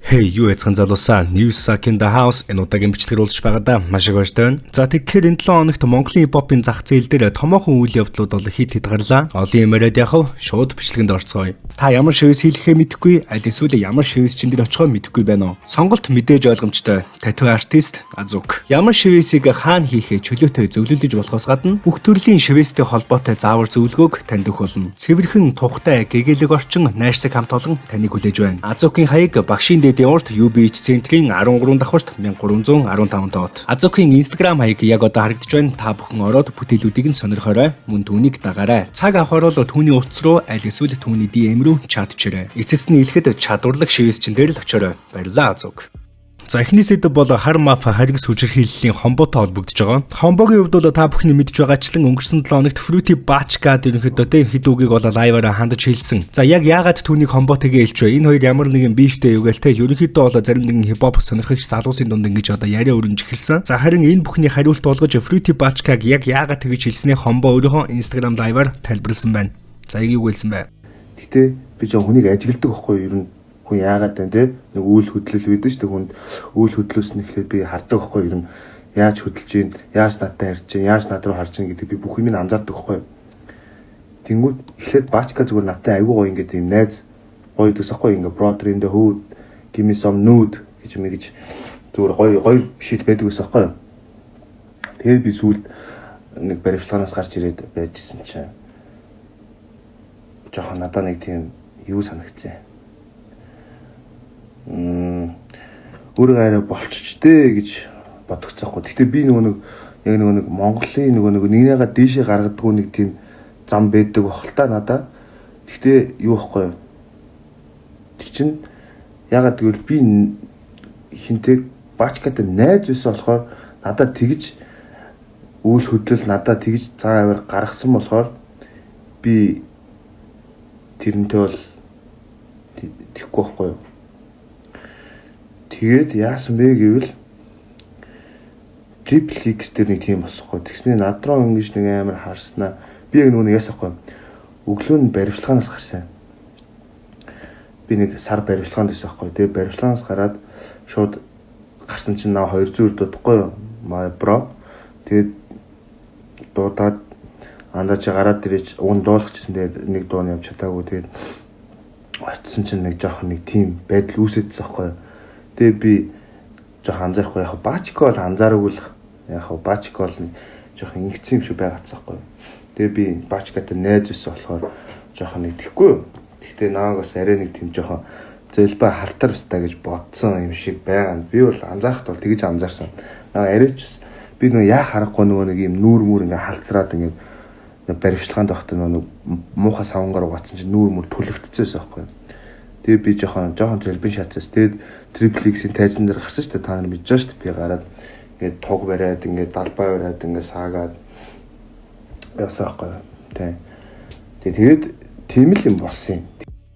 Hey, юу яцхан залуусаа News Suck in the House энэ удаагийн бичлэгээр уулзч байгаадаа маш их баяртай. За тэгэхээр энэ 7 хоногт Монголын хип-хопын зах зээл дээр томоохон үйл явдлууд бол хит гарлаа. Олон юм яриад яхав шууд бичлэгэнд орцгоё. Та ямар шивс хийлэхээ мэдэхгүй, аль эсвэл ямар шивс чин дээр очихоо мэдэхгүй байна уу? Сонголт мэдээж ойлгомжтой. Тату артист Азук. Ямар шивсийг хаана хийхээ чөлөөтэй зөвлөлдөж болохоос гадна бүх төрлийн шивстэй холбоотой заавар зөвлөгөөг танд өгөх болно. Цэвэрхэн тухтай гэгээлэг орчин найрсаг хамт олон таныг хүлээж байна. Азукийн хаяг багшийн урт UBH центрийн 13 давхарт 1315 доод. Азукийн Instagram хаяг яг одоо харагдаж байна. Та бүхэн ороод бүтээлүүдийг нь сонирхоорой. Мөн түүнийг дагаарай. Цаг авахаар бол түүний утас руу аль эсвэл түүний DM рүү чатчээрэй. Эцэст нь хэлэхэд чадварлаг шивс чин дээр л очиорой. Баярлалаа Азук. За эхний сэдв бол хар маф хариг сүжирхийллийн хомбоотой холбогдож байгаа. Хомбогийн хувьд бол та бүхний мэдж байгаачлан өнгөрсөн 7 хоногт Fruity Bachka ерөнхийдөө хит үгийг бол лайваараа хандаж хэлсэн. За яг яагаад түүнийг хомбоотойгоо хэлж вэ? Энэ хоёр ямар нэгэн бифтэй юу гээл те ерөнхийдөө бол зарим нэгэн хипхоп сонирхогч залуусын дунд ингэж одоо яриа өрнж эхэлсэн. За харин энэ бүхний хариулт болгож Fruity Bachka-г яг яагаад тэгж хэлснээ хомбо өөрийнхөө Instagram лайваар тайлбарласан байна. За яг юу гэлсэн бэ? Гэтэ би ч хүнийг ажигладаг байхгүй юу? Ер нь хүн яагаад вэ те нэг үйл хөдлөл байдаг шүү дээ. Хүнд үйл хөдлөөс нь ихлээр би хардаг байхгүй юу? Ер нь яаж хөдлөж гин, яаж надад харж гин, яаж над руу харж гин гэдэг би бүх юм анзаардаг байхгүй юу? Тэнгүүд ихлээр Бачка зүгээр надад аягүй гоё ингээд юм найз гоё гэсэхгүй ингээд brother in the hood give me some nude гэж мэгж зүгээр гоё шил байдаг гэсэхгүй юу? Тэгээд би сүүлд нэг баримтлагаас гарч ирээд байжсэн чинь жоохон надад нэг тийм юу санагцсан. Өөрөө арай болчихжээ гэж бодогцсоохгүй. Гэхдээ би нөгөө нэг Монголын нөгөө нэгнийгаа дээшээ гаргадгүй нэг тийм зам байдаг бохол та надаа. Гэхдээ юу ихгүй юу? Тэг чинь ягаад гэвэл би хинтэг Бачкатай найз байсан болохоор надад тэгж үйл хөдлөл надад тэгж цаа аваар гаргасан болохоор би тэрнтэй бол тэхгүй байхгүй юу? Тэгээд яасан бэ гэвэл Triple X дээр нэг тийм босхгүй. Тэгснээ над руу ингэж нэг амар харснаа. Би яг нүг яасахгүй. Өглөө нь баримтлагаанаас гарсан. Би нэг сар баримтлагаанд байсан байхгүй. Тэгээд баримтлагаанаас гараад шууд гарсан чинь наа 200 дуудахгүй юу? My bro. Тэгээд дуудаад андаж гараад ирэж уун дуулахчихсан. Тэгээд нэг дууны явж чадаагүй. Тэгээд очсон чинь нэг жоох нэг тийм байдал үүсэжсэн байхгүй юу? Тэгээ би жоох анзаарахгүй яг Бачка бол анзааргүй л яг Бачка бол жоох ингэсэн юм шиг байгаацсан байхгүй. Тэгээ би Бачкатай найз байсан болохоор жоох нэг тэхгүй. Гэхдээ наагаас арай нэг тийм жоох зэлбэ халтар баста гэж бодсон юм шиг байгаа. Би бол анзаарахт бол тэгж анзаарсан. Наа арайч би нөө яа харахгүй нөгөө нэг юм нүүр ингээ халцраад ингээ баримтлагаанд байхдаа нөгөө муухай савнгаар угаацсан чинь нүүр түлэгдчихсэн байхгүй. Тэгээ би жоохон зэлбэн шатсаас тэгээд Triple X-ийн тайзан дээр гарсан шүү дээ. Та нар мэдж байгаа шүү дээ. Би гараад ингээд туг бариад ингээд далбай бариад ингээд саагаад яасан байхгүй. Тэгээд тийм л юм болсон юм.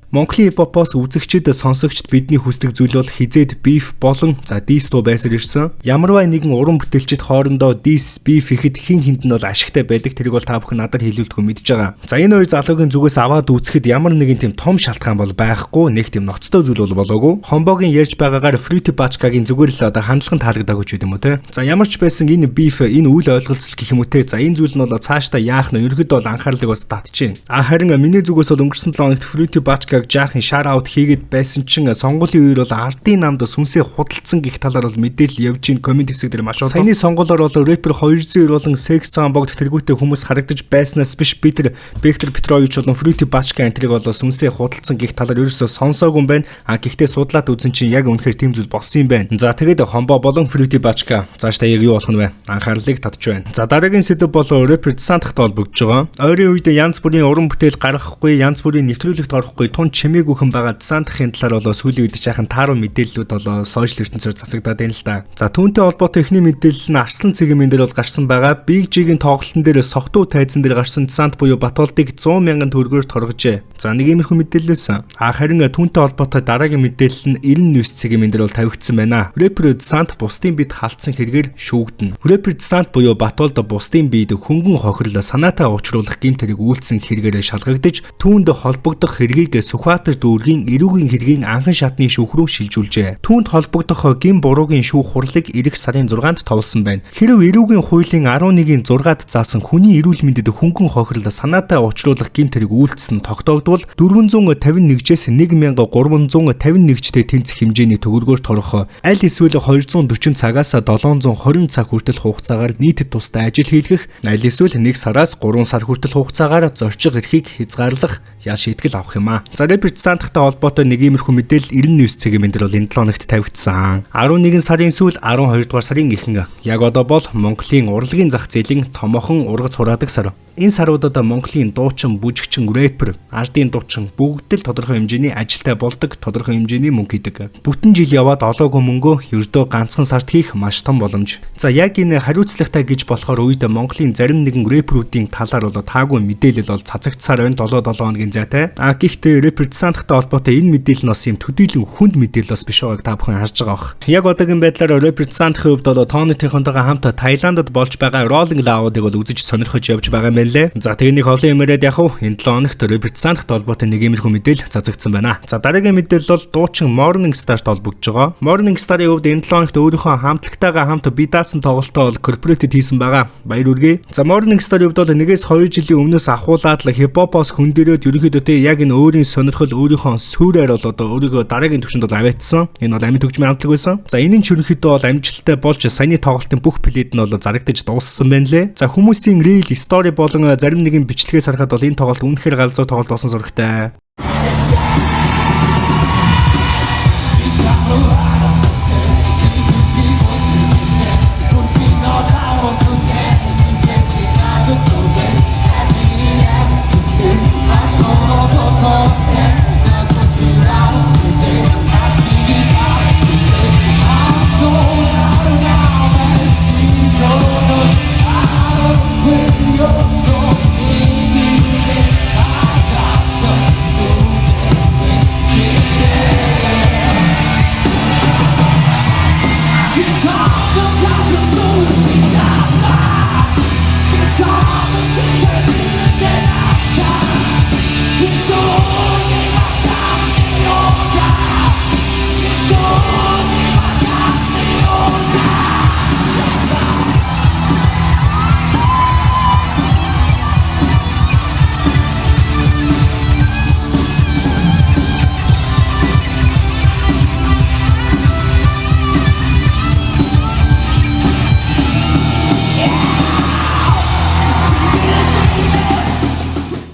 Монголын хип-хопоос үзэгчид сонсогчд бидний хүсдэг зүйл бол хизээд beef болон diss дуу байсаар ирсэн. Ямарваа нэгэн уран бүтээлчид хоорондоо diss beef ихэд хин хинд нь бол ашигтай байдаг. Тэрийг бол та бүхэн надад хэлүүлдэггүй мэдж байгаа. За энэ хоёр залуугийн зүгээс аваад үзэхэд ямар нэгэн тийм том шалтгаан бол байхгүй. Нэг тийм ноцтой зүйл бол болоогүй. Хомбогийн ярьж байгаагаар Fruity Bachka-гийн зүгээр л одоо хандлагын таалагдаагүй ч гэдэг юм уу те. За ямар ч байсан энэ beef энэ үйл ойлголцол гэх юм уу те. За энэ зүйл нь бол цаашдаа яах нь ерөөдөө бол анхаарлыг бас татчихээн. Харин миний зүгээс бол өнгөрсөн 7 хоногт Fruity Bachka жаахан шар аут хийгээд байсан чинь сонгуулийн үеэр бол ардын намд сүнсээ худалдсан гэх талаар бол мэдээлэл явж ийн комент хэсэг дээр маш олон. Саяны сонгуулиор бол рэпер 200 болон секс цагаан богд тэргүүтээ хүмүүс харагдаж байснаас биш бид нар Бектор Петрович болон Fruity Bachka энтриг бол сүнсээ худалдсан гэх талаар ерөөсөө сонсоогүй юм байна. Гэхдээ судлаад үзэн чинь яг үнэхээр тийм зүйл болсон юм байна. За тэгээд хомбо болон Fruity Bachka цаашдаа яг юу болох нь вэ? Анхаарлыг татж байна. За дараагийн сэдв бол рэпер Сантахтай холбогдож байгаа. Ойрын үед янз бүрийн уран бүтээл гаргахгүй, янз бүрийн нэвтрүүлэгт орохгүй тун чимээгүйхэн байгаа Сантахын талаар бол сүүлийн үед жаахан тааруу мэдээллүүд бол сошиал ертөнцөөр цацагдаад байна л да. За түүнтэй холбоотой эхний мэдээлэл нь Арслан цэгийн дээр бол гарсан байгаа. Big J-ийн тоглолтын дээр согтуу тайзан дээр гарсан Сант буюу Батуулдыг 100 мянган төгрөгөөр торгожээ. За нэг иймэрхүү мэдээлэлсэн. Харин түүнтэй холбоотой дараагийн мэдээлэл нь 90 News цэгийн дээр бол тавигдсан байна. Рэпер Сант бусдын бид халтсан хэрэгээр шүүгдэнэ. Рэпер Сант буюу Батуулд бусдын бид хөнгөн хохирол санаатай уучлуулах гэмт хэрэг үйлцсэн хэрэгээр шалгагдаж түүнд холбогдох хэргийг Сүхбаатар дүүргийн эрүүгийн хэргийн анхан шатны шүүх рүү шилжүүлжээ. Түүнд холбогдох гин буруугийн шүүх хурлыг эх сарын 6-нд товлсон байна. Хэрэв эрүүгийн хуулийн 11-ийн 6-д заасан хүний эрүүл мэндэд хөнгөн хохирол санаатай уучлуулах гэмт хэрэг үйлдсэн тогтоогдвол 451-ээс 1351-тэй тэнцэх хэмжээний төгрөгөөр торох, аль эсвэл 240 цагаас 720 цаг хүртэл хугацаагаар нийтэд тусдаа ажил хийлгэх, аль эсвэл 1 сараас 3 сар хүртэл хугацаагаар зорчих эрхийг хязгаарлах ял шийтгэл авах юм а. За Рэпер Десанттай холбоотой нэг иймэрхүү мэдээлэл 90 News цагийн мэндэр бол энэ 7 хоногт тавигдсан. 11 сарын сүүл 12 дугаар сарын ихэнх. Яг одоо бол Монголын урлагийн зах зээлийн томоохон ургац хураадаг сар. Энэ саруудад Монголын дуучин, бүжигчин, рэпер, ардын дуучин бүгд л тодорхой хэмжээний ажилтай болдог, тодорхой хэмжээний мөнгө хийдэг. Бүтэн жил яваад олоогүй мөнгөө ердөө ганцхан сард хийх маш том боломж. За яг энэ хариуцлагатай гэж болохоор үед Монголын зарим нэгэн рэперүүдийн талаар бол таагүй мэдээлэл бол цацагцсаар байна 7 хоногийн зайтай. Гэхдээ Рэпер Десанттай холбоотой энэ мэдээлэл нь бас юм төдийлөн хүнд мэдээлэл бас биш байгааг та бүхэн харж байгаа бох. Яг одоогийн байдлаар Рэпер Десантын хувьд бол Тонитынхонтойгоо хамт Таиландд болж байгаа Rolling Loud-ыг бол үзэж сонирхож явж байгаа юм байна лээ. За тэгээд нэг олон юм яриад яг энэ 7 хоногт Рэпер Десанттай холбоотой нэг иймэрхүү мэдээлэл цацагдсан байна. За дараагийн мэдээлэл бол дуучин Morning Star-т холбогдож байгаа. Morning Star-ийн хувьд энэ 7 хоногт өөрийнхөө хамтлагтайгаа хамт бие даасан тоглолтоо бол корпоратив хийсэн байгаа. Баяр хүргэе. За Morning Star-ийн хувьд бол 1-2 жилийн өмнөөс ахуулаад л хипхопоос хөндөрөөд ерөнхийдөө тэ яг энэ өөрийн сонирхол өөрийнхөө сүрээр бол одоо өөрийгөө дараагийн түвшинд бол аваатсан. Энэ бол амин төгжмийн хамтлаг байсан. За энэ нь ч ерөнхийдөө бол амжилттай болж саяны тоглолтын бүх плейд нь бол зарагдаж дууссан байна лээ. За хүмүүсийн reel, story болон зарим нэгэн бичлэгээс харахад бол энэ тоглолт үнэхээр галзуу тоглолт болсон зурагтай.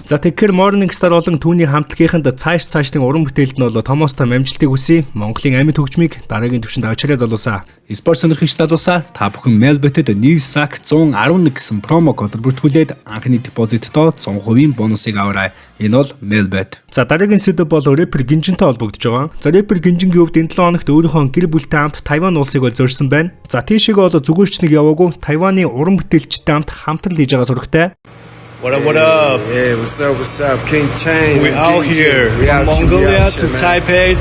За тэгэхээр Morning Star болон түүний хамтлагийнханд цаашдын уран бүтээлд нь бол томоостой амжилтыг хүсье. Монголын амин төгжмийг дараагийн түвшинд авчираа залуусаа. Спорт сонирхогч залуусаа та бүхэн Melbet-д NewSac 111 гэсэн промо кодоор бүртгүүлээд анхны депозиттоо 100% бонусыг аваарай. Энэ бол Melbet. За дараагийн сэдэв бол рэпер Гинжинтэй холбогдож байгаа. За рэпер Гинжингийн хувьд энэ 7 хоногт өөрийнхөө гэр бүлтэй хамт Тайван улсыг бол зорьсон байна. За тийшээгээ бол зүгээрч нэг яваагүй Тайваны уран бүтээлчтэй хамтрал хийж байгаа зурагтай. What up? Yeah, what's up? King Chain. We out here from Mongolia to Taipei.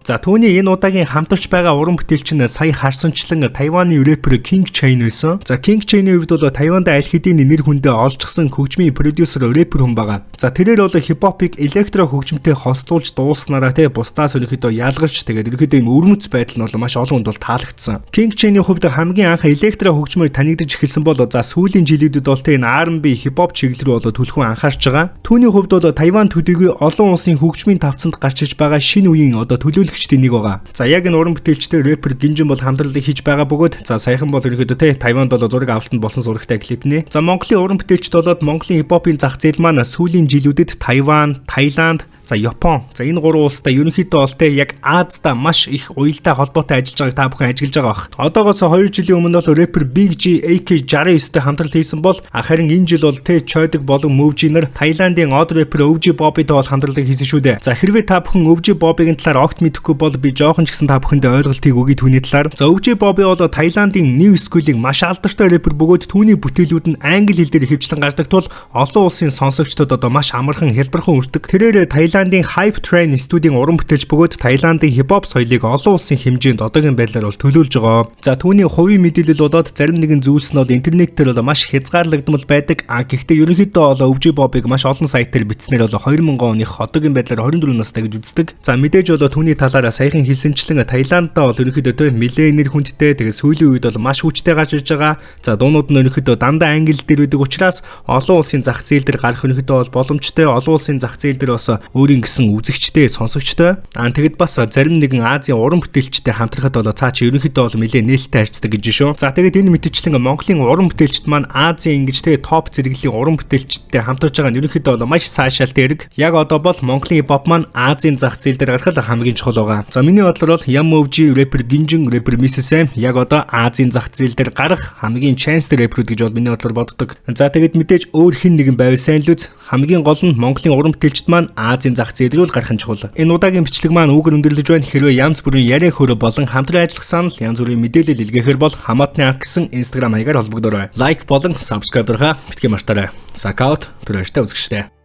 За түүний энэ удаагийн хамтарч байгаа уран бүтээлч нь сая харсанчлан Тайваны рэпер King Chain байсан. За King Chain-ийн хувьд бол Тайванд аль хэдийн нэр хүндээ олжчихсан хөгжмийн продюсер рэпер хүн байгаа. За тэрээр бол хипхопыг электро хөгжмөнтэй хослуулж дууснараа те бусдаас ерөнхийдөө ялгарч тэгээд ерөнхийдөө юм өрмөц байдал нь бол маш олон хүнд бол таалагдсан. King Chain-ийн хувьд хамгийн анх электро хөгжмөөр танигдж эхэлсэн бол за сүүлийн жилүүдэд бол те энэ R&B хипхоп чиглэл рүү бол түлхүүн анхаарч байгаа. Түүний хувьд бол Тайван төдийгүй олон улсын хөгжмийн тавцанд гарч иж байгаа шинэ үеийн одоо төлөөлөгчдийн нэг байгаа. За яг энэ уран бүтээлчтэй рэпер Гинжин бол хамтралыг хийж байгаа бөгөөд за саяхан бол ерөнхийдөө те Тайванд бол зураг авалтанд болсон зурагтай клип нэ. За Монголын уран бүтээлчд болоод Монголын хипхопын зах зээл маань сүүлийн жилүүдэд Тайван, Таиланд, за Япон. За энэ гурван улстай ерөнхийдөө бол те яг Азида маш их уялдаа холбоотой ажиллаж байгааг та бүхэн ажиглаж байгаа бах. Одоогоос 2 жилийн өмнө бол рэпер Big G AK69-тэй хамтрал хийсэн бол харин энэ жил бол те Chойдог болон Mövji-нэр Таиландын од рэпер Өвжи Бобитэй бол хамтралыг хийсэн шүү дээ. За хэрвээ та бүхэн Өвжи Бобигийн талаар огт мэдэхгүй бол би жоохон ч гэсэн та бүхэндээ ойлголтыг өгье түүний талаар. За Өвжи Боби бол Таиландын New School-ийн маш алдартай рэпер бөгөөд түүний бүтээлүүд нь англи хэл дээр ихэвчлэн гардаг тул олон улсын сонсогчдод одоо маш амархан хэлбэрхэн үрдэг. Тэрээр Таиландын Hype Train студийн уран бүтээлч бөгөөд Таиландын хипхоп соёлыг олон улсын хэмжээнд одоогийн байдлаар бол төлөөлж байгаа. За түүний хувийн мэдээлэл болоод зарим нэгэн зүйлс нь бол интернетээр бол маш хязгаарлагдмал байдаг. Гэхдээ ерөнхийдөө бол OG Bob-ыг маш олон сайтаар бичснээр бол 2000 оных одоогийн байдлаар 24 настай гэж үздэг. За мэдээж бол түүний талаараа саяхан хэлсэнчлэн Таиланддаа бол ерөнхийдөө миллионер хүндтэй тэгээ сүүлийн үед бол маш хүчтэй гарч ирж байгаа. За дуунууд нь ерөнхийдөө дандаа англи дээр үүдэг учраас олон улсын зах зээл дээр гарах ерөнхийдөө бол боломжтой. Олон улсын зах зээл дээр бас өөрийн гэсэн үзэгчтэй, сонсогчтой. Тэгэд бас зарим нэгэн Азийн уран бүтээлчтэй хамтрахад бол цаа чи ерөнхийдөө бол нэлээд нээлттэй харьцдаг гэж шүү. За тэгээд энэ мэдээлчлэн Монголын уран бүтээлчд маань Азийн ингэж тэгээ топ зэрэглэлийн уран бүтээлчтэй хамтарч байгаа нь ерөнхийдөө бол маш сайшаалт эрг. Яг одоо бол Монголын хипхоп маань Азийн зах зээл дээр гарахад хамгийн чухал байгаа. За миний бодлоор бол YMOG, рэпер Гинжин, рэпер Mrs.M яг одоо Азийн зах зээл дээр гарах хамгийн chance рэперүүд гэж бол миний бодлоор боддог. За тэгээд мэдээж өөр хэн нэгэн байвал сайн л үз. Хамгийн гол нь Монголын уран бүтээлчд маань Азийн зах зээл рүү гарах нь чухал. Энэ удаагийн бичлэг маань үгээр өндөрлөж байна. Хэрвээ янз бүрийн яриа хөрө болон хамтран ажиллах санал, янз бүрийн мэдээлэл илгээхээр бол хамаатны анх гэсэн Instagram хаягаар холбогдорой. Лайк болон subscribe дарахаа битгий мартаарай. Сакаут түрээштэй үзэгчтэй.